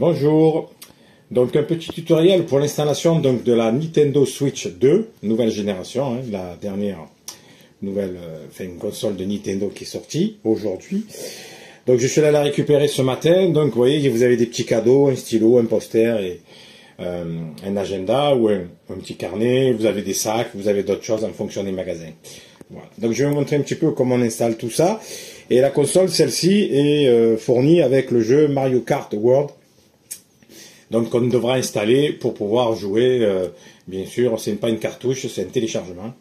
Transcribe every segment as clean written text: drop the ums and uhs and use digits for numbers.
Bonjour, donc un petit tutoriel pour l'installation donc de la Nintendo Switch 2, nouvelle génération, hein, la dernière nouvelle une console de Nintendo qui est sortie aujourd'hui. Donc je suis allé la récupérer ce matin, donc vous voyez vous avez des petits cadeaux, un stylo, un poster et un agenda ou un petit carnet, vous avez des sacs, vous avez d'autres choses en fonction des magasins. Voilà. Donc je vais vous montrer un petit peu comment on installe tout ça. Et la console, celle-ci, est fournie avec le jeu Mario Kart World. Donc on devra installer pour pouvoir jouer, bien sûr, ce n'est pas une cartouche, c'est un téléchargement.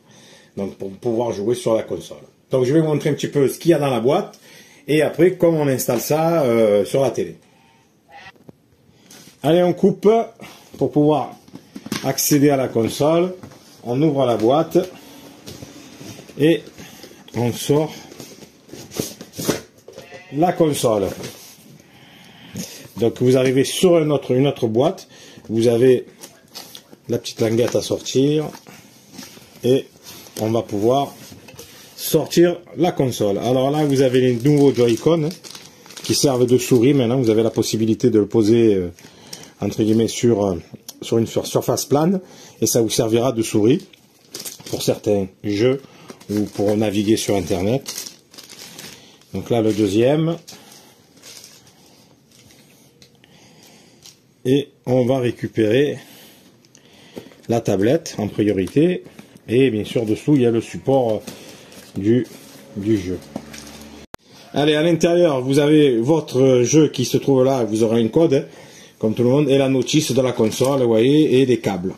Donc pour pouvoir jouer sur la console. Donc je vais vous montrer un petit peu ce qu'il y a dans la boîte. Et après, comment on installe ça sur la télé. Allez, on coupe pour pouvoir accéder à la console. On ouvre la boîte. Et on sort la console. Donc vous arrivez sur une autre boîte, vous avez la petite languette à sortir et on va pouvoir sortir la console. Alors là vous avez les nouveaux Joy-Con qui servent de souris. Maintenant vous avez la possibilité de le poser entre guillemets sur une surface plane et ça vous servira de souris pour certains jeux ou pour naviguer sur internet. Donc là le deuxième. Et on va récupérer la tablette en priorité. Et bien sûr dessous il y a le support du jeu. Allez, à l'intérieur vous avez votre jeu qui se trouve là. Vous aurez une code comme tout le monde. Et la notice de la console, vous voyez. Et des câbles.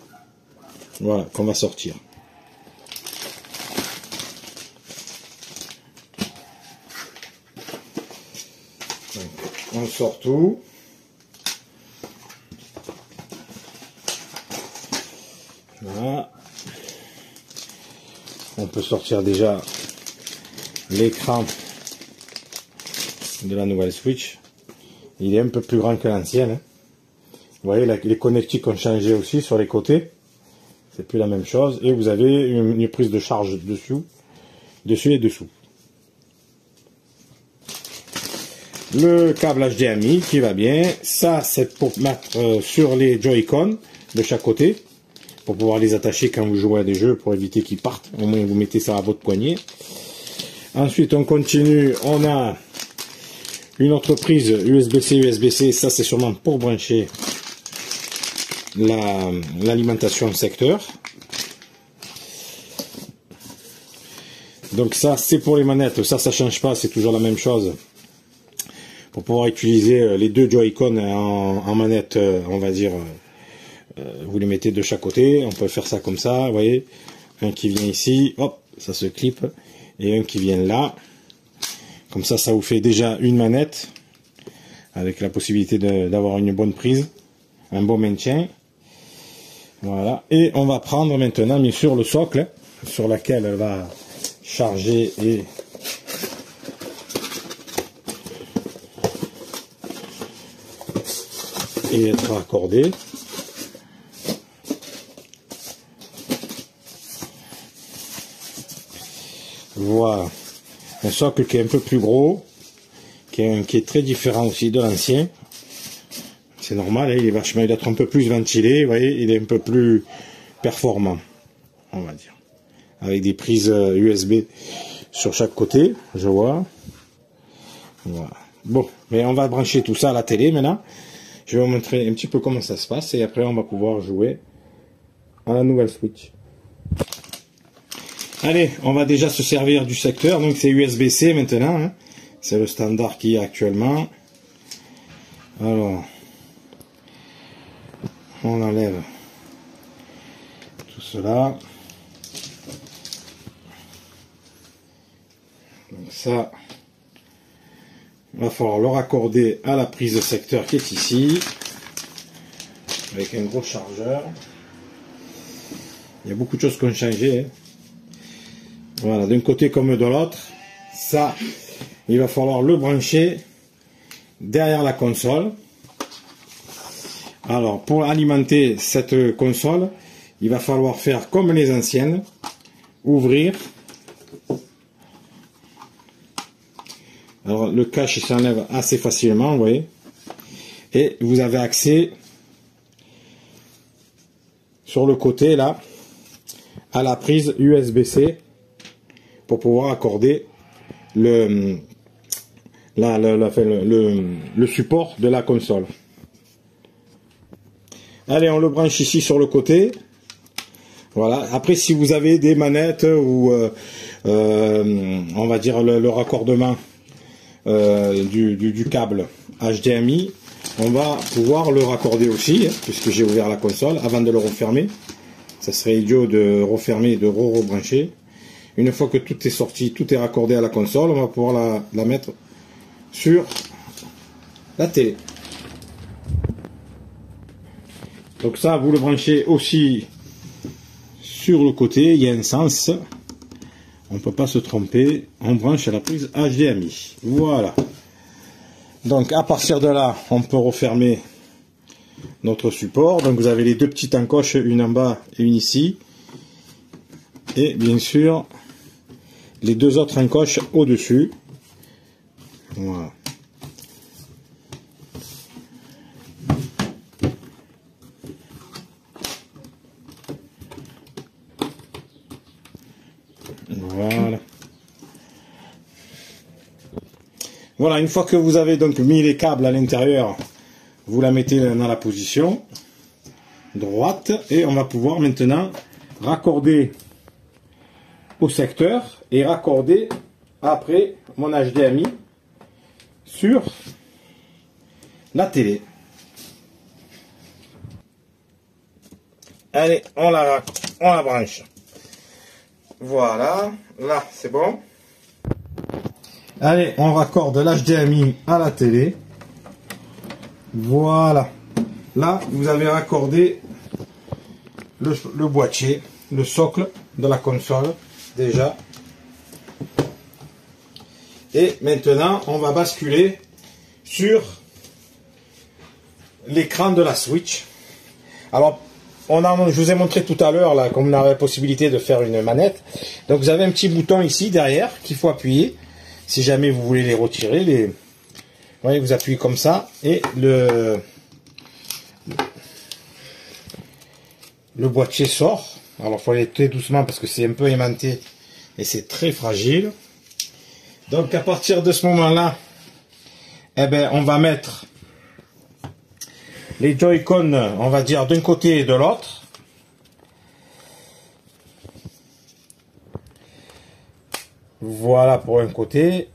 Voilà, qu'on va sortir. Donc, on sort tout. Voilà. On peut sortir déjà l'écran de la nouvelle Switch. Il est un peu plus grand que l'ancienne. Vous voyez, les connectiques ont changé aussi sur les côtés. C'est plus la même chose. Et vous avez une prise de charge dessus et dessous. Le câble HDMI qui va bien. Ça, c'est pour mettre sur les Joy-Con de chaque côté. Pour pouvoir les attacher quand vous jouez à des jeux pour éviter qu'ils partent. Au moins vous mettez ça à votre poignet. Ensuite on continue. On a une autre prise USB-C, USB-C. Ça c'est sûrement pour brancher l'alimentation secteur. Donc ça c'est pour les manettes. Ça change pas. C'est toujours la même chose. Pour pouvoir utiliser les deux Joy-Con en manette, on va dire... vous les mettez de chaque côté, on peut faire ça comme ça, vous voyez, un qui vient ici, hop, ça se clip, et un qui vient là, comme ça, ça vous fait déjà une manette, avec la possibilité d'avoir une bonne prise, un bon maintien, voilà, et on va prendre maintenant, bien sûr, le socle, sur lequel elle va charger et être accordée. Voilà, un socle qui est un peu plus gros, qui est très différent aussi de l'ancien. C'est normal, hein, il doit être un peu plus ventilé, vous voyez, il est un peu plus performant, on va dire. Avec des prises USB sur chaque côté, je vois. Voilà. Bon, mais on va brancher tout ça à la télé maintenant. Je vais vous montrer un petit peu comment ça se passe et après on va pouvoir jouer à la nouvelle Switch. Allez, on va déjà se servir du secteur, donc c'est USB-C maintenant, hein. C'est le standard qu'il y a actuellement. Alors, on enlève tout cela. Donc ça, il va falloir le raccorder à la prise de secteur qui est ici, avec un gros chargeur. Il y a beaucoup de choses qui ont changé, hein. Voilà, d'un côté comme de l'autre, ça, il va falloir le brancher derrière la console. Alors, pour alimenter cette console, il va falloir faire comme les anciennes, ouvrir. Alors, le cache s'enlève assez facilement, vous voyez. Et vous avez accès sur le côté là à la prise USB-C pour pouvoir accorder le support de la console. Allez, on le branche ici sur le côté. Voilà. Après, si vous avez des manettes ou on va dire le raccordement du câble HDMI, on va pouvoir le raccorder aussi, hein, puisque j'ai ouvert la console avant de le refermer. Ça serait idiot de refermer et de rebrancher. Une fois que tout est sorti, tout est raccordé à la console, on va pouvoir la mettre sur la télé. Donc ça, vous le branchez aussi sur le côté, il y a un sens. On ne peut pas se tromper. On branche à la prise HDMI. Voilà. Donc à partir de là, on peut refermer notre support. Donc vous avez les deux petites encoches, une en bas et une ici. Et bien sûr, les deux autres encoches au-dessus. Voilà. Voilà. Voilà, une fois que vous avez donc mis les câbles à l'intérieur, vous la mettez dans la position droite et on va pouvoir maintenant raccorder au secteur et raccorder après mon HDMI sur la télé. Allez, on la branche. Voilà, là c'est bon. Allez, on raccorde l'HDMI à la télé. Voilà. Là, vous avez raccordé le boîtier, le socle de la console, déjà. Et maintenant, on va basculer sur l'écran de la Switch. Alors, je vous ai montré tout à l'heure, là, comme on avait la possibilité de faire une manette. Donc, vous avez un petit bouton ici, derrière, qu'il faut appuyer. Si jamais vous voulez les retirer, vous voyez, vous appuyez comme ça et le boîtier sort. Alors il faut aller très doucement parce que c'est un peu aimanté et c'est très fragile. Donc à partir de ce moment-là, eh ben, on va mettre les Joy-Con, on va dire, d'un côté et de l'autre. Voilà pour un côté. De toute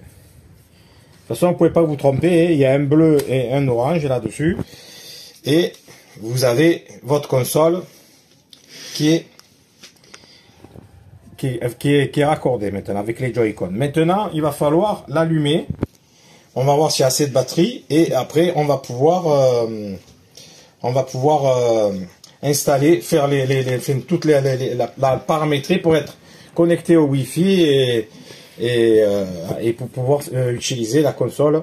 façon, vous ne pouvez pas vous tromper. Il y a un bleu et un orange là-dessus. Et vous avez votre console qui est raccordée maintenant avec les Joy-Con. Maintenant, il va falloir l'allumer. On va voir s'il y a assez de batterie. Et après, on va pouvoir installer, faire toute la paramétrie pour être connecté au Wi-Fi et pour pouvoir utiliser la console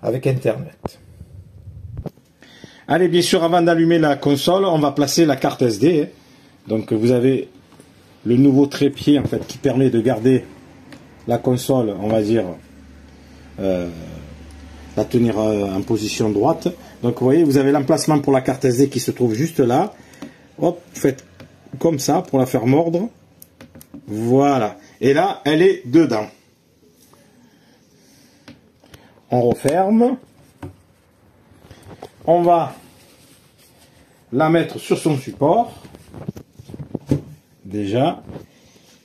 avec Internet. Allez, bien sûr, avant d'allumer la console, on va placer la carte SD. Donc vous avez le nouveau trépied en fait qui permet de garder la console, on va dire, la tenir en position droite. Donc vous voyez, vous avez l'emplacement pour la carte SD qui se trouve juste là. Hop, faites comme ça pour la faire mordre. Voilà. Et là, elle est dedans. On referme. On va la mettre sur son support. Déjà.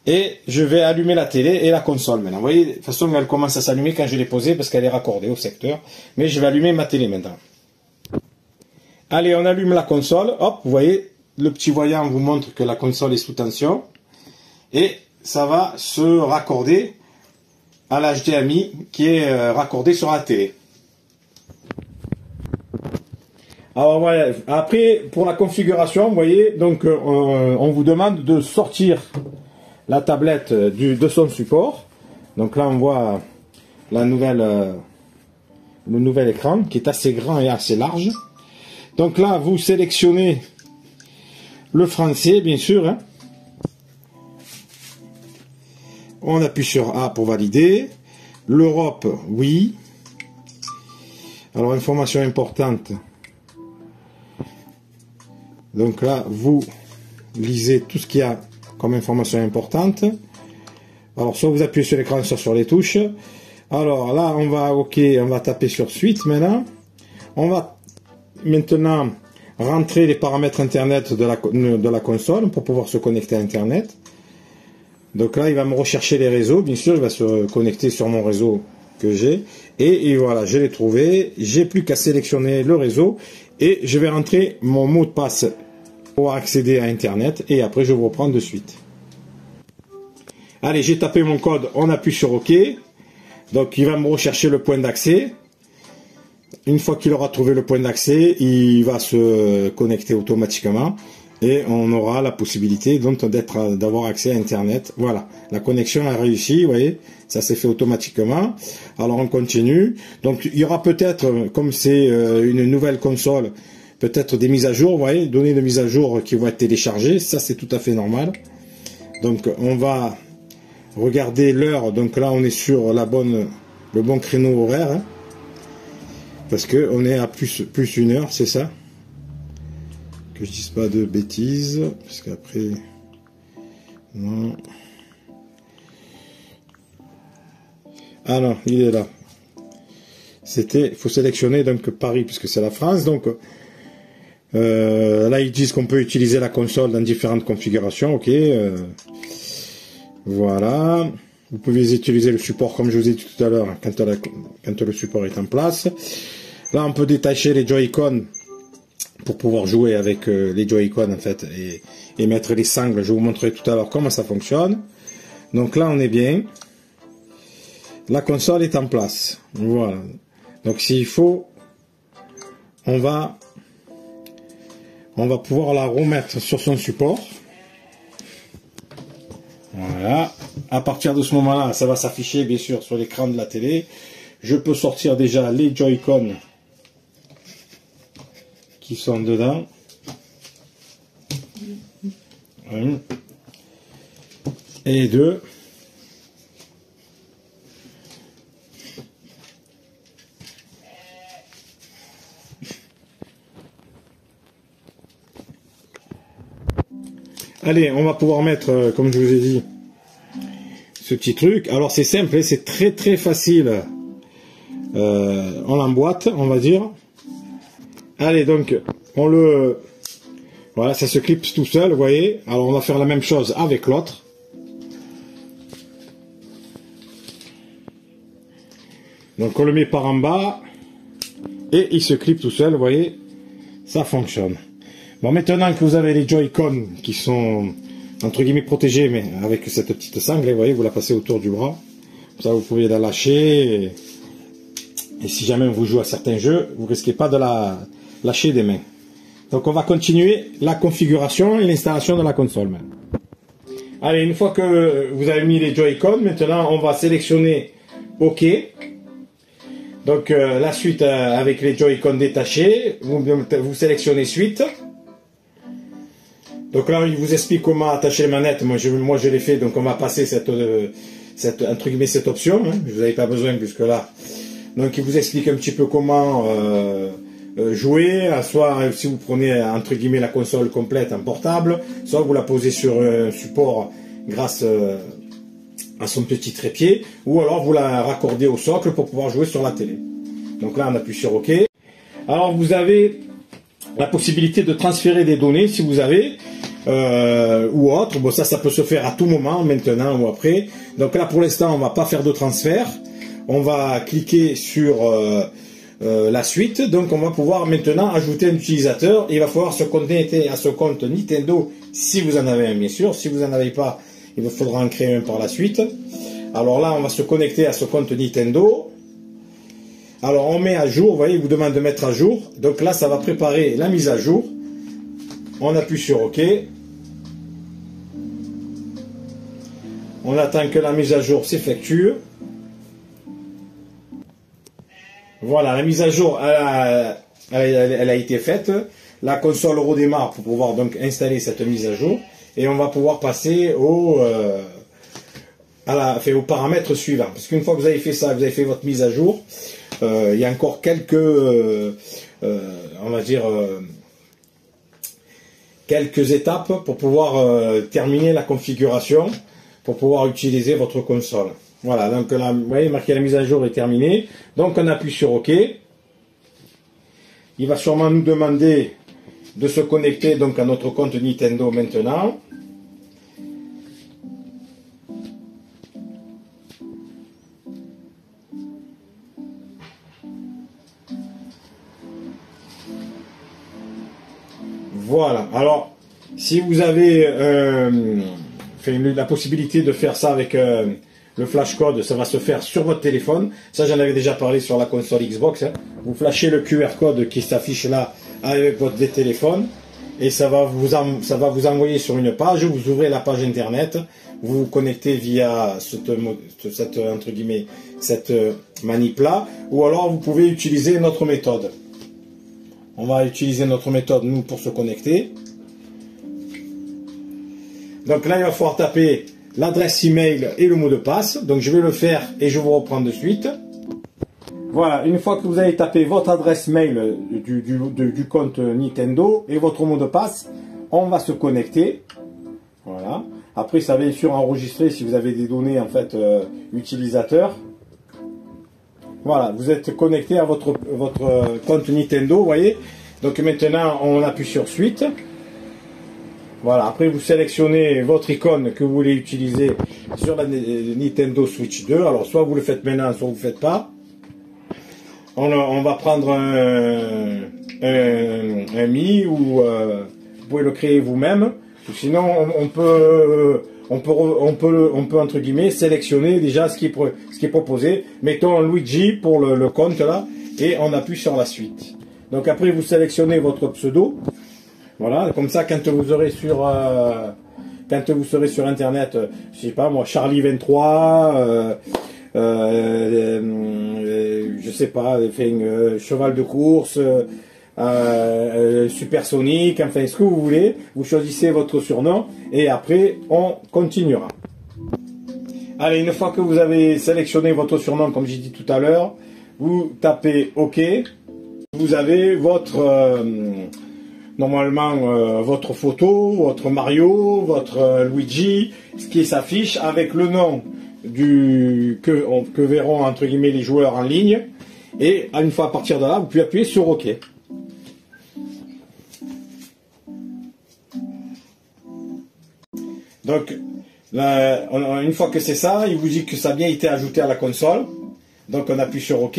Et je vais allumer la télé et la console maintenant. Vous voyez, de toute façon, elle commence à s'allumer quand je l'ai posée parce qu'elle est raccordée au secteur. Mais je vais allumer ma télé maintenant. Allez, on allume la console. Hop, vous voyez, le petit voyant vous montre que la console est sous tension. Et ça va se raccorder à l'HDMI qui est raccordé sur la télé. Alors voilà, après pour la configuration, vous voyez, donc on vous demande de sortir la tablette de son support. Donc là on voit le nouvel écran qui est assez grand et assez large. Donc là vous sélectionnez le français bien sûr, hein. On appuie sur A pour valider. L'Europe, oui. Alors, information importante. Donc là, vous lisez tout ce qu'il y a comme information importante. Alors, soit vous appuyez sur l'écran, soit sur les touches. Alors là, on va taper sur suite maintenant. On va maintenant rentrer les paramètres internet de la console pour pouvoir se connecter à internet. Donc là, il va me rechercher les réseaux. Bien sûr, il va se connecter sur mon réseau que j'ai. Et voilà, je l'ai trouvé. J'ai plus qu'à sélectionner le réseau. Et je vais rentrer mon mot de passe pour accéder à internet. Et après, je vous reprends de suite. Allez, j'ai tapé mon code. On appuie sur OK. Donc, il va me rechercher le point d'accès. Une fois qu'il aura trouvé le point d'accès, il va se connecter automatiquement et on aura la possibilité donc d'avoir accès à Internet. Voilà, la connexion a réussi, vous voyez, ça s'est fait automatiquement. Alors on continue. Donc il y aura peut-être, comme c'est une nouvelle console, peut-être des mises à jour, vous voyez, données de mise à jour qui vont être téléchargées. Ça c'est tout à fait normal. Donc on va regarder l'heure. Donc là on est sur le bon créneau horaire. Hein. Parce que on est à plus 1 heure, c'est ça? Que je dise pas de bêtises, parce qu'après, non. Ah non, il est là. Il faut sélectionner donc Paris, puisque c'est la France. Donc là ils disent qu'on peut utiliser la console dans différentes configurations. Ok, voilà. Vous pouvez utiliser le support comme je vous ai dit tout à l'heure quand le support est en place. Là, on peut détacher les Joy-Con pour pouvoir jouer avec les Joy-Con en fait et mettre les sangles. Je vous montrerai tout à l'heure comment ça fonctionne. Donc là, on est bien. La console est en place. Voilà. Donc s'il faut, on va pouvoir la remettre sur son support. Voilà. À partir de ce moment-là, ça va s'afficher bien sûr sur l'écran de la télé. Je peux sortir déjà les Joy-Con qui sont dedans. 1 et 2. Allez, on va pouvoir mettre, comme je vous ai dit, ce petit truc. Alors c'est simple, c'est très très facile. On l'emboîte, on va dire. Allez, donc, voilà, ça se clipse tout seul, vous voyez. Alors on va faire la même chose avec l'autre. Donc on le met par en bas et il se clipse tout seul, vous voyez. Ça fonctionne. Bon, maintenant que vous avez les Joy-Con qui sont entre guillemets protégés, mais avec cette petite sangle, vous voyez, vous la passez autour du bras. Comme ça, vous pouvez la lâcher. Et si jamais vous jouez à certains jeux, vous risquez pas de la lâcher des mains. Donc on va continuer la configuration et l'installation de la console. Allez, une fois que vous avez mis les Joy-Con, maintenant on va sélectionner OK. Donc la suite avec les Joy-Con détachés, vous sélectionnez suite. Donc là, il vous explique comment attacher les manettes. Moi, je l'ai fait, donc on va passer cette option. Hein. Vous n'avez pas besoin puisque là. Donc, il vous explique un petit peu comment jouer. Soit si vous prenez entre guillemets la console complète en portable, soit vous la posez sur un support grâce à son petit trépied, ou alors vous la raccordez au socle pour pouvoir jouer sur la télé. Donc là, on appuie sur OK. Alors, vous avez la possibilité de transférer des données si vous avez. Ou autre, bon ça peut se faire à tout moment, maintenant ou après. Donc là pour l'instant on va pas faire de transfert, on va cliquer sur la suite, donc on va pouvoir maintenant ajouter un utilisateur. Il va falloir se connecter à ce compte Nintendo si vous en avez un bien sûr, si vous en avez pas il vous faudra en créer un par la suite. Alors là on va se connecter à ce compte Nintendo. Alors on met à jour, vous voyez il vous demande de mettre à jour, donc là ça va préparer la mise à jour. On appuie sur OK. On attend que la mise à jour s'effectue. Voilà, la mise à jour elle a été faite. La console redémarre pour pouvoir donc installer cette mise à jour. Et on va pouvoir passer aux paramètres suivants. Parce qu'une fois que vous avez fait ça, vous avez fait votre mise à jour, il y a encore quelques, on va dire, quelques étapes pour pouvoir terminer la configuration, pour pouvoir utiliser votre console. Voilà, donc là, vous voyez, marqué la mise à jour est terminée. Donc on appuie sur OK. Il va sûrement nous demander de se connecter donc à notre compte Nintendo maintenant. Voilà, alors si vous avez la possibilité de faire ça avec le flash code, ça va se faire sur votre téléphone. Ça, j'en avais déjà parlé sur la console Xbox. Hein. Vous flashez le QR code qui s'affiche là avec votre téléphone et ça va vous envoyer sur une page. Vous ouvrez la page internet, vous vous connectez via entre guillemets, cette manip là, ou alors vous pouvez utiliser notre méthode. On va utiliser notre méthode, nous, pour se connecter. Donc là, il va falloir taper l'adresse email et le mot de passe. Donc je vais le faire et je vous reprends de suite. Voilà, une fois que vous avez tapé votre adresse mail du compte Nintendo et votre mot de passe, on va se connecter. Voilà. Après, ça va bien sûr enregistrer si vous avez des données en fait utilisateurs. Voilà, vous êtes connecté à votre compte Nintendo, vous voyez. Donc maintenant, on appuie sur suite. Voilà, après vous sélectionnez votre icône que vous voulez utiliser sur la Nintendo Switch 2. Alors soit vous le faites maintenant, soit vous ne le faites pas. On va prendre un Mi ou vous pouvez le créer vous-même. Sinon, on peut entre guillemets sélectionner déjà ce qui est proposé. Mettons Luigi pour le compte là et on appuie sur la suite. Donc après vous sélectionnez votre pseudo. Voilà, comme ça quand vous serez sur internet, je sais pas moi, Charlie 23, je sais pas, cheval de course, supersonique, enfin ce que vous voulez, vous choisissez votre surnom et après on continuera. Allez, une fois que vous avez sélectionné votre surnom comme j'ai dit tout à l'heure, vous tapez OK, vous avez votre normalement votre photo, votre Mario, votre Luigi, ce qui s'affiche avec le nom que verront entre guillemets les joueurs en ligne et une fois à partir de là vous pouvez appuyer sur OK. Donc, une fois que c'est ça, il vous dit que ça a bien été ajouté à la console. Donc, on appuie sur OK.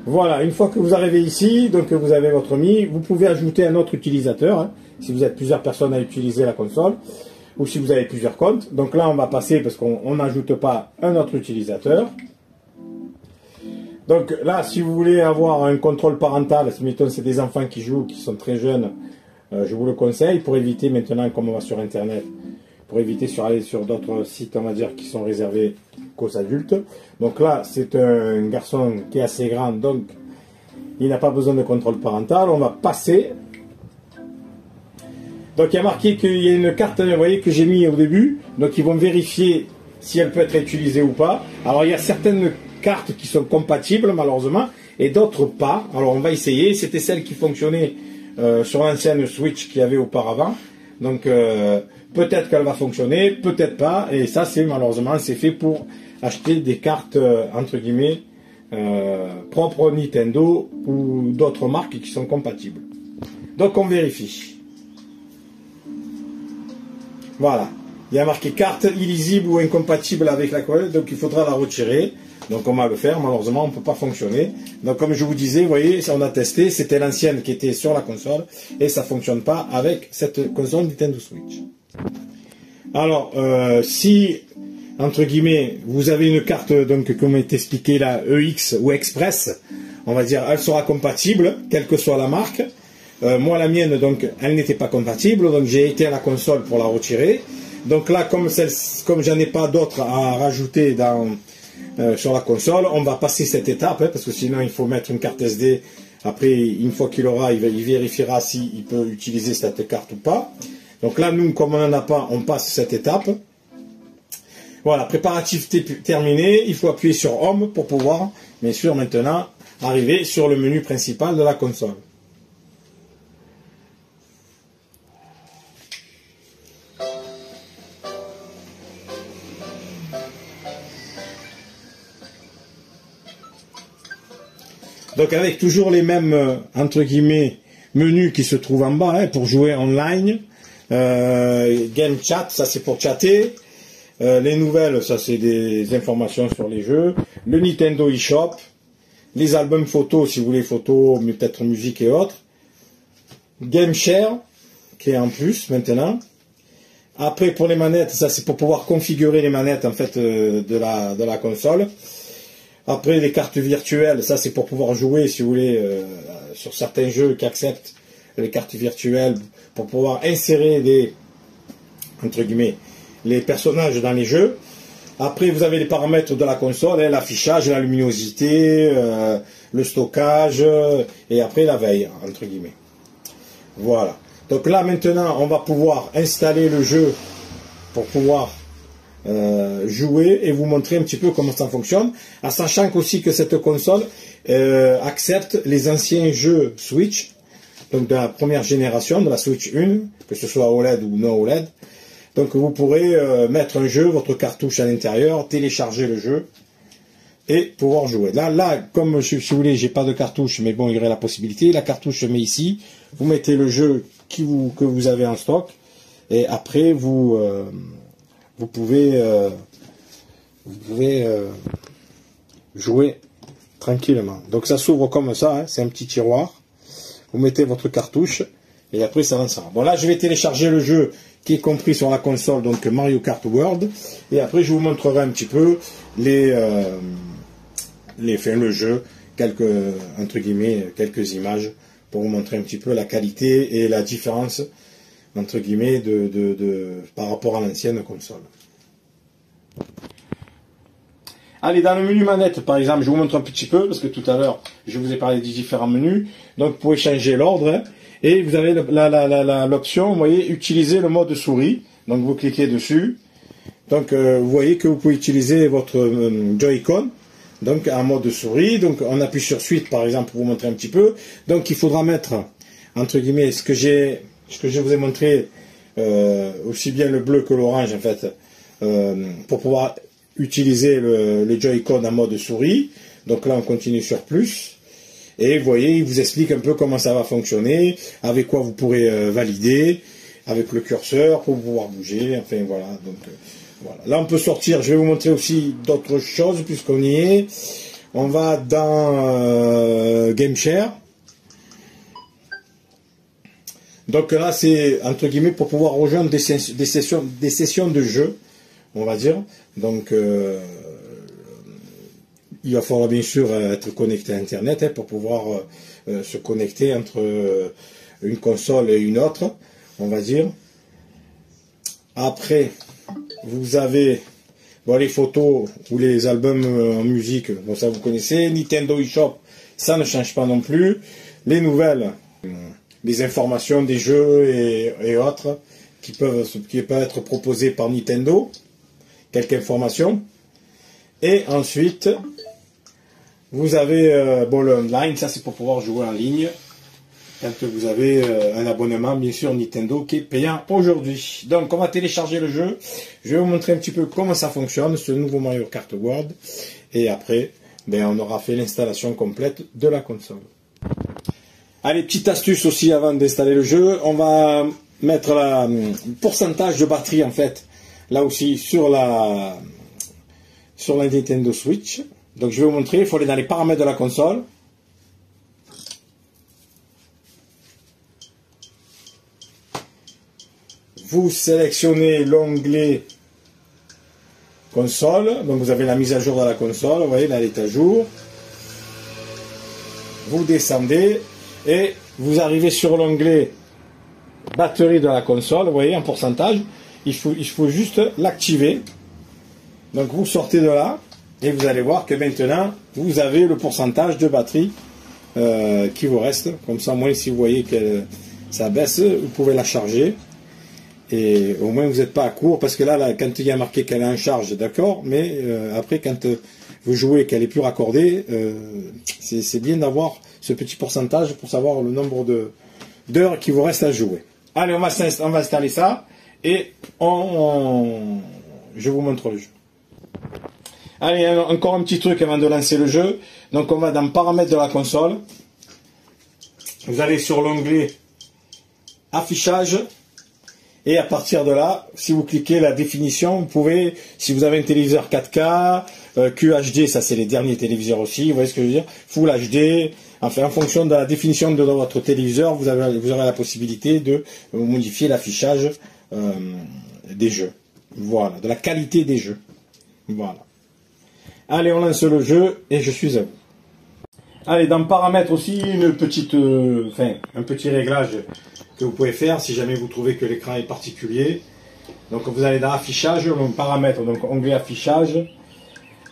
Voilà, une fois que vous arrivez ici, donc vous avez votre Mi, vous pouvez ajouter un autre utilisateur, hein, si vous êtes plusieurs personnes à utiliser la console, ou si vous avez plusieurs comptes. Donc là, on va passer parce qu'on n'ajoute pas un autre utilisateur. Donc là, si vous voulez avoir un contrôle parental, si mettons c'est des enfants qui jouent, qui sont très jeunes, je vous le conseille pour éviter maintenant, comme on va sur Internet, pour éviter aller sur d'autres sites, on va dire, qui sont réservés qu'aux adultes. Donc là, c'est un garçon qui est assez grand, donc il n'a pas besoin de contrôle parental. On va passer. Donc il y a marqué qu'il y a une carte, vous voyez, que j'ai mis au début. Donc ils vont vérifier si elle peut être utilisée ou pas. Alors il y a certaines cartes qui sont compatibles malheureusement et d'autres pas. Alors on va essayer. C'était celle qui fonctionnait sur l'ancienne Switch qu'il y avait auparavant. Donc peut-être qu'elle va fonctionner, peut-être pas. Et ça c'est malheureusement c'est fait pour acheter des cartes entre guillemets propres Nintendo ou d'autres marques qui sont compatibles. Donc on vérifie. Voilà. Il y a marqué carte illisible ou incompatible avec la console, donc il faudra la retirer. Donc on va le faire, malheureusement on ne peut pas fonctionner. Donc comme je vous disais, vous voyez, on a testé, c'était l'ancienne qui était sur la console et ça ne fonctionne pas avec cette console Nintendo Switch. Alors si, entre guillemets, vous avez une carte, donc comme est expliqué là, EX ou Express, on va dire, elle sera compatible, quelle que soit la marque. Moi la mienne, donc, elle n'était pas compatible, donc j'ai été à la console pour la retirer. Donc là, comme j'en ai pas d'autres à rajouter sur la console, on va passer cette étape, hein, parce que sinon il faut mettre une carte SD. Après, une fois qu'il aura, il vérifiera s'il peut utiliser cette carte ou pas. Donc là, nous, comme on n'en a pas, on passe cette étape. Voilà, préparatif terminé. Il faut appuyer sur Home pour pouvoir, bien sûr, maintenant arriver sur le menu principal de la console. Donc avec toujours les mêmes, entre guillemets, menus qui se trouvent en bas, hein, pour jouer online. Game Chat, ça c'est pour chatter. Les nouvelles, ça c'est des informations sur les jeux. Le Nintendo eShop. Les albums photos, si vous voulez photos, mais peut-être musique et autres. Game Share, qui est en plus maintenant. Après pour les manettes, ça c'est pour pouvoir configurer les manettes en fait de la console. Après les cartes virtuelles, ça c'est pour pouvoir jouer si vous voulez sur certains jeux qui acceptent les cartes virtuelles pour pouvoir insérer des, entre guillemets, les personnages dans les jeux. Après vous avez les paramètres de la console, hein, l'affichage, la luminosité, le stockage et après la veille, entre guillemets. Voilà. Donc là maintenant on va pouvoir installer le jeu pour pouvoir jouer et vous montrer un petit peu comment ça fonctionne, en sachant aussi que cette console accepte les anciens jeux Switch, donc de la première génération, de la Switch 1, que ce soit OLED ou non OLED. Donc vous pourrez mettre un jeu, votre cartouche à l'intérieur, télécharger le jeu et pouvoir jouer. Là, comme si vous voulez, j'ai pas de cartouche, mais bon, il y aurait la possibilité. La cartouche se met ici, vous mettez le jeu que vous avez en stock et après vous pouvez jouer tranquillement. Donc ça s'ouvre comme ça, hein, c'est un petit tiroir. Vous mettez votre cartouche et après ça lancera. Bon là je vais télécharger le jeu qui est compris sur la console, donc Mario Kart World. Et après je vous montrerai un petit peu le jeu, entre guillemets, quelques images pour vous montrer un petit peu la qualité et la différence entre guillemets par rapport à l'ancienne console. Allez, dans le menu manette, par exemple, je vous montre un petit peu, parce que tout à l'heure, je vous ai parlé des différents menus. Donc, vous pouvez changer l'ordre, hein, et vous avez l'option, vous voyez, utiliser le mode souris. Donc, vous cliquez dessus. Donc, vous voyez que vous pouvez utiliser votre Joy-Con, donc en mode souris. Donc, on appuie sur Suite, par exemple, pour vous montrer un petit peu. Donc, il faudra mettre, entre guillemets, ce que je vous ai montré, aussi bien le bleu que l'orange, en fait, pour pouvoir utiliser le Joy-Con en mode souris. Donc là on continue sur plus et vous voyez il vous explique un peu comment ça va fonctionner, avec quoi vous pourrez valider, avec le curseur pour pouvoir bouger, enfin voilà. Donc voilà, là on peut sortir. Je vais vous montrer aussi d'autres choses puisqu'on y est. On va dans Game Share. Donc là c'est entre guillemets pour pouvoir rejoindre des sessions de jeu, on va dire. Donc il va falloir bien sûr être connecté à Internet, hein, pour pouvoir se connecter entre une console et une autre, on va dire. Après, vous avez les photos ou les albums en musique, bon ça vous connaissez. Nintendo eShop, ça ne change pas non plus. Les nouvelles, les informations des jeux et autres qui peuvent être proposées par Nintendo. Quelques informations. Et ensuite, vous avez le online, ça c'est pour pouvoir jouer en ligne. Quand vous avez un abonnement, bien sûr, Nintendo qui est payant aujourd'hui. Donc, on va télécharger le jeu. Je vais vous montrer un petit peu comment ça fonctionne, ce nouveau Mario Kart World. Et après, on aura fait l'installation complète de la console. Allez, petite astuce aussi avant d'installer le jeu. On va mettre le pourcentage de batterie, en fait, là aussi sur la Nintendo Switch. Donc je vais vous montrer, il faut aller dans les paramètres de la console. Vous sélectionnez l'onglet console, donc vous avez la mise à jour de la console, vous voyez là elle est à jour. Vous descendez et vous arrivez sur l'onglet batterie de la console, vous voyez en pourcentage. Il faut juste l'activer. Donc vous sortez de là et vous allez voir que maintenant vous avez le pourcentage de batterie qui vous reste. Comme ça, moi, si vous voyez que ça baisse, vous pouvez la charger Et au moins vous n'êtes pas à court, parce que là, quand il y a marqué qu'elle est en charge, d'accord, mais après quand vous jouez qu'elle est plus raccordée, c'est bien d'avoir ce petit pourcentage pour savoir le nombre d'heures qui vous reste à jouer. Allez, on va installer ça et je vous montre le jeu. Allez, encore un petit truc avant de lancer le jeu. Donc on va dans paramètres de la console. Vous allez sur l'onglet affichage. Et à partir de là, si vous cliquez la définition, vous pouvez, si vous avez un téléviseur 4K, QHD, ça c'est les derniers téléviseurs aussi, vous voyez ce que je veux dire, Full HD, enfin en fonction de la définition de votre téléviseur, vous aurez la possibilité de modifier l'affichage des jeux. Voilà, de la qualité des jeux. Voilà. Allez, on lance le jeu et je suis à vous. Allez, dans paramètres aussi, un petit réglage que vous pouvez faire si jamais vous trouvez que l'écran est particulier. Donc vous allez dans affichage, donc paramètres, donc onglet affichage.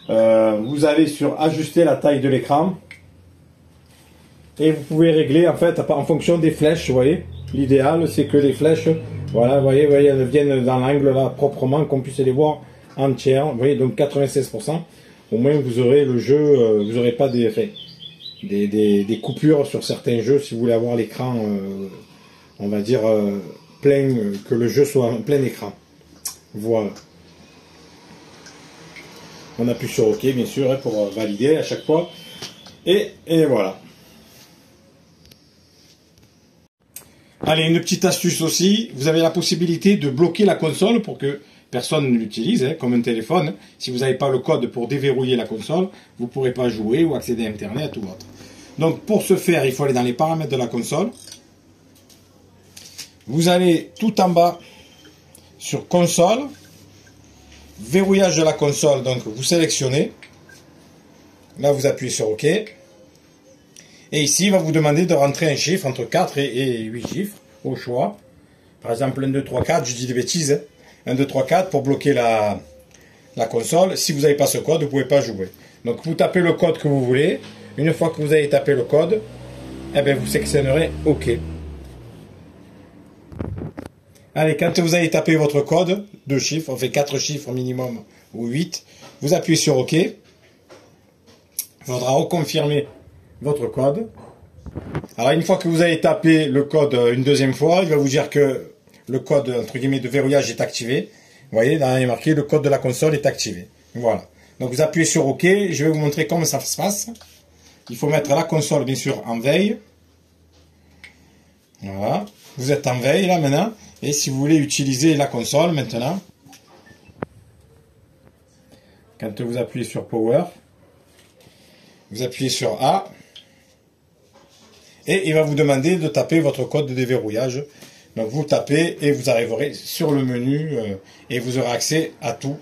Vous allez sur ajuster la taille de l'écran. Et vous pouvez régler en fait en fonction des flèches, vous voyez. L'idéal c'est que les flèches, voilà, vous voyez, elles viennent dans l'angle là proprement, qu'on puisse les voir entières. Vous voyez, donc 96%. Au moins vous aurez le jeu, vous n'aurez pas des coupures sur certains jeux si vous voulez avoir l'écran, on va dire, plein, que le jeu soit en plein écran. Voilà. On appuie sur OK bien sûr pour valider à chaque fois. Et voilà. Allez, une petite astuce aussi, vous avez la possibilité de bloquer la console pour que personne ne l'utilise, comme un téléphone. Si vous n'avez pas le code pour déverrouiller la console, vous ne pourrez pas jouer ou accéder à Internet ou autre. Donc pour ce faire, il faut aller dans les paramètres de la console. Vous allez tout en bas sur console, verrouillage de la console, donc vous sélectionnez. Là vous appuyez sur OK. Et ici, il va vous demander de rentrer un chiffre entre 4 et 8 chiffres au choix. Par exemple, 1, 2, 3, 4, je dis des bêtises. 1, 2, 3, 4 pour bloquer la console. Si vous n'avez pas ce code, vous ne pouvez pas jouer. Donc vous tapez le code que vous voulez. Une fois que vous avez tapé le code, eh bien, vous sélectionnerez OK. Allez, quand vous avez tapé votre code, 2 chiffres, on fait 4 chiffres minimum ou 8, vous appuyez sur OK. Il faudra reconfirmer votre code. Alors une fois que vous avez tapé le code une deuxième fois, il va vous dire que le code entre guillemets de verrouillage est activé. Vous voyez, là il est marqué le code de la console est activé. Voilà. Donc vous appuyez sur OK. Je vais vous montrer comment ça se passe. Il faut mettre la console bien sûr en veille. Voilà. Vous êtes en veille là maintenant. Et si vous voulez utiliser la console maintenant, quand vous appuyez sur Power, vous appuyez sur A. Et il va vous demander de taper votre code de déverrouillage. Donc vous tapez et vous arriverez sur le menu et vous aurez accès à tout.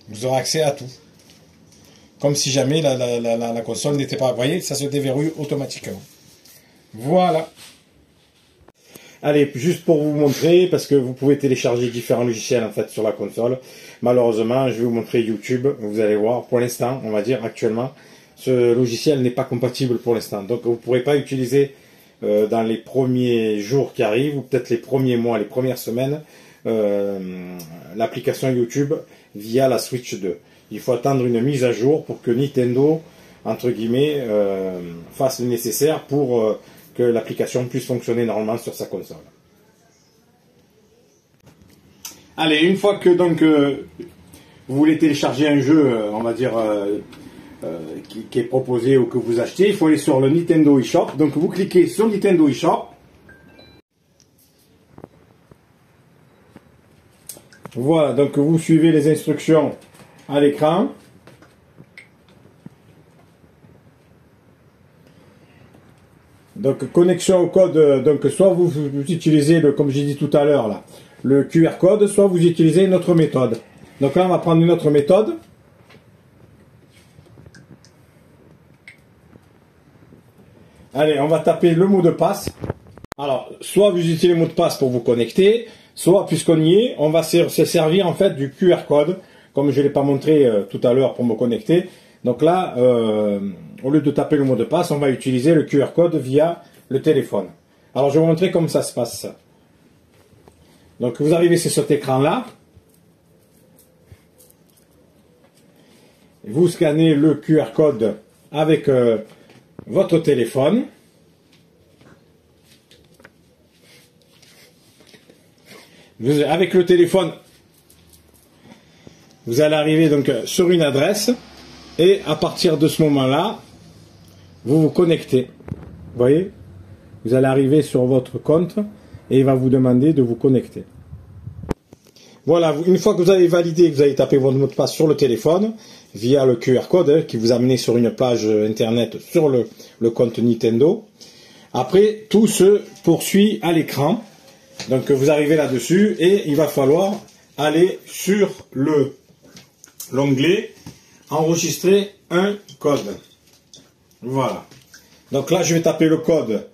Vous aurez accès à tout. Comme si jamais la console n'était pas... Vous voyez, ça se déverrouille automatiquement. Voilà. Allez, juste pour vous montrer, parce que vous pouvez télécharger différents logiciels en fait sur la console. Malheureusement, je vais vous montrer YouTube. Vous allez voir, pour l'instant, on va dire actuellement, ce logiciel n'est pas compatible pour l'instant. Donc vous ne pourrez pas utiliser dans les premiers jours qui arrivent, ou peut-être les premiers mois, les premières semaines, l'application YouTube via la Switch 2. Il faut attendre une mise à jour pour que Nintendo, entre guillemets, fasse le nécessaire pour que l'application puisse fonctionner normalement sur sa console. Allez, une fois que donc vous voulez télécharger un jeu, on va dire... qui est proposé ou que vous achetez, il faut aller sur le Nintendo eShop. Donc vous cliquez sur Nintendo eShop. Voilà, donc vous suivez les instructions à l'écran. Donc connexion au code, donc soit vous utilisez comme j'ai dit tout à l'heure là, le QR code, soit vous utilisez une autre méthode. Donc là on va prendre une autre méthode. Allez, on va taper le mot de passe. Alors, soit vous utilisez le mot de passe pour vous connecter, soit, puisqu'on y est, on va se servir en fait du QR code, comme je ne l'ai pas montré tout à l'heure pour me connecter. Donc là, au lieu de taper le mot de passe, on va utiliser le QR code via le téléphone. Alors, je vais vous montrer comment ça se passe. Donc vous arrivez sur cet écran-là. Vous scannez le QR code avec votre téléphone. Avec le téléphone, vous allez arriver donc sur une adresse et à partir de ce moment-là, vous vous connectez. Vous voyez, vous allez arriver sur votre compte et il va vous demander de vous connecter. Voilà, une fois que vous avez validé, que vous avez tapé votre mot de passe sur le téléphone, via le QR code qui vous a amené sur une page internet sur le compte Nintendo. Après, tout se poursuit à l'écran. Donc vous arrivez là-dessus et il va falloir aller sur l'onglet enregistrer un code. Voilà. Donc là, je vais taper le code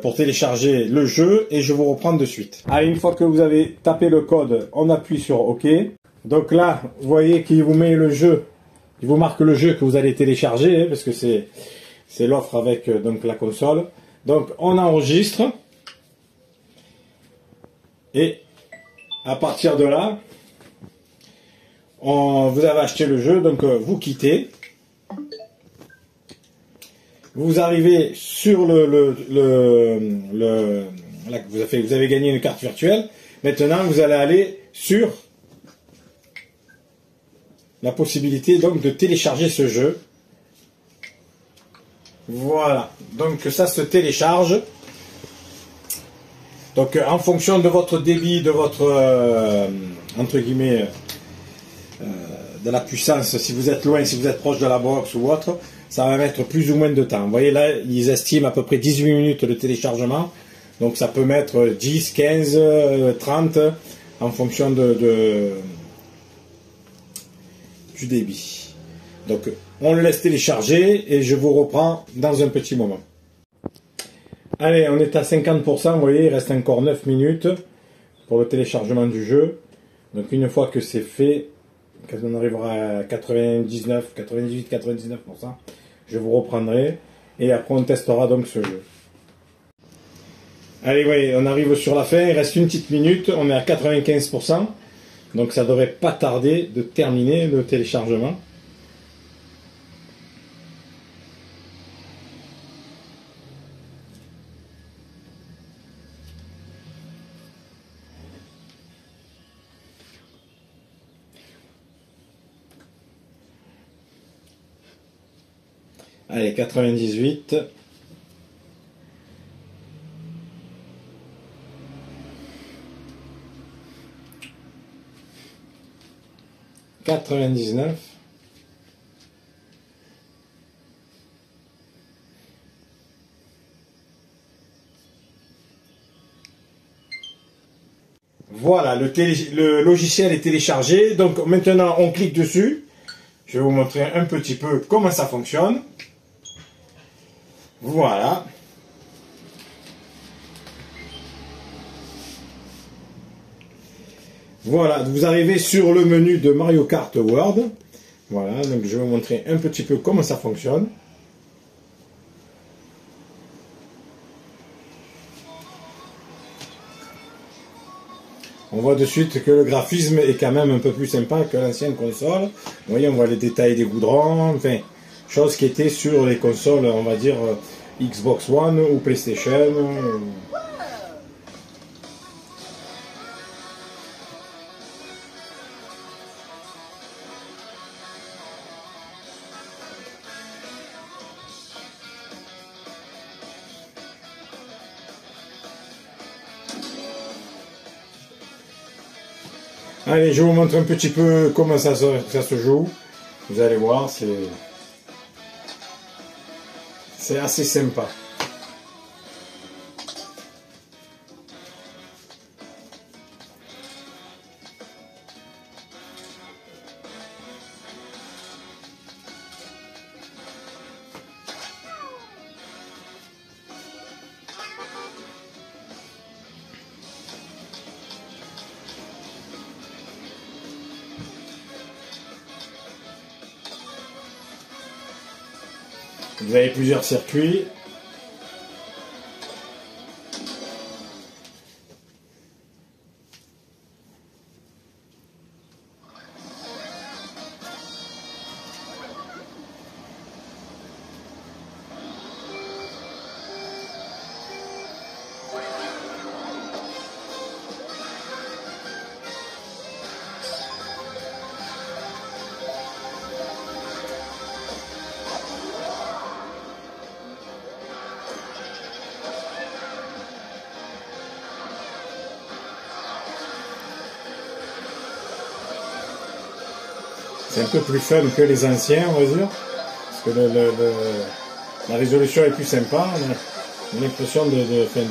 pour télécharger le jeu et je vous reprends de suite. Allez, une fois que vous avez tapé le code, on appuie sur OK. Donc là, vous voyez qu'il vous met le jeu, il vous marque le jeu que vous allez télécharger, parce que c'est l'offre avec donc la console. Donc on enregistre et à partir de là, vous avez acheté le jeu, donc vous quittez. Vous arrivez sur vous avez gagné une carte virtuelle. Maintenant, vous allez aller sur la possibilité donc de télécharger ce jeu. Voilà. Donc ça se télécharge. Donc en fonction de votre débit, de votre entre guillemets de la puissance, si vous êtes loin, si vous êtes proche de la box ou autre, ça va mettre plus ou moins de temps. Vous voyez là, ils estiment à peu près 18 minutes de téléchargement. Donc ça peut mettre 10, 15, 30 en fonction du débit. Donc on le laisse télécharger et je vous reprends dans un petit moment. Allez, on est à 50%, vous voyez, il reste encore 9 minutes pour le téléchargement du jeu. Donc une fois que c'est fait, quand on arrivera à 99, 98, 99%, je vous reprendrai et après on testera donc ce jeu. Allez, voyez, on arrive sur la fin, il reste une petite minute, on est à 95%, donc ça devrait pas tarder de terminer le téléchargement. Allez, 98. $99. Voilà, le logiciel est téléchargé. Donc maintenant, on clique dessus. Je vais vous montrer un petit peu comment ça fonctionne. Voilà. Voilà, vous arrivez sur le menu de Mario Kart World. Voilà, donc je vais vous montrer un petit peu comment ça fonctionne. On voit de suite que le graphisme est quand même un peu plus sympa que l'ancienne console. Vous voyez, on voit les détails des goudrons, enfin, chose qui était sur les consoles, on va dire, Xbox One ou PlayStation. Allez, je vous montre un petit peu comment ça se joue. Vous allez voir, c'est assez sympa. Vous avez plusieurs circuits. C'est un peu plus fun que les anciens, on va dire. Parce que la résolution est plus sympa. On a l'impression de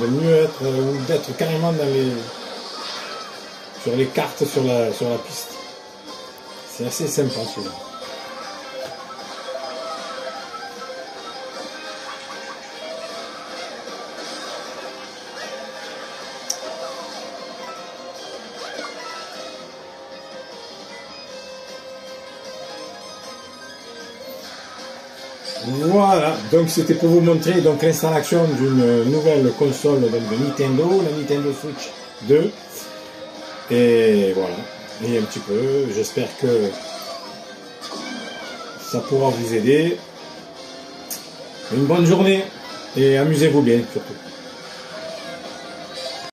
mieux être, ou d'être carrément sur les cartes sur la piste. C'est assez sympa celui-là. Voilà, donc c'était pour vous montrer donc l'installation d'une nouvelle console donc, de Nintendo, la Nintendo Switch 2. Et voilà, et un petit peu, j'espère que ça pourra vous aider. Une bonne journée et amusez-vous bien surtout.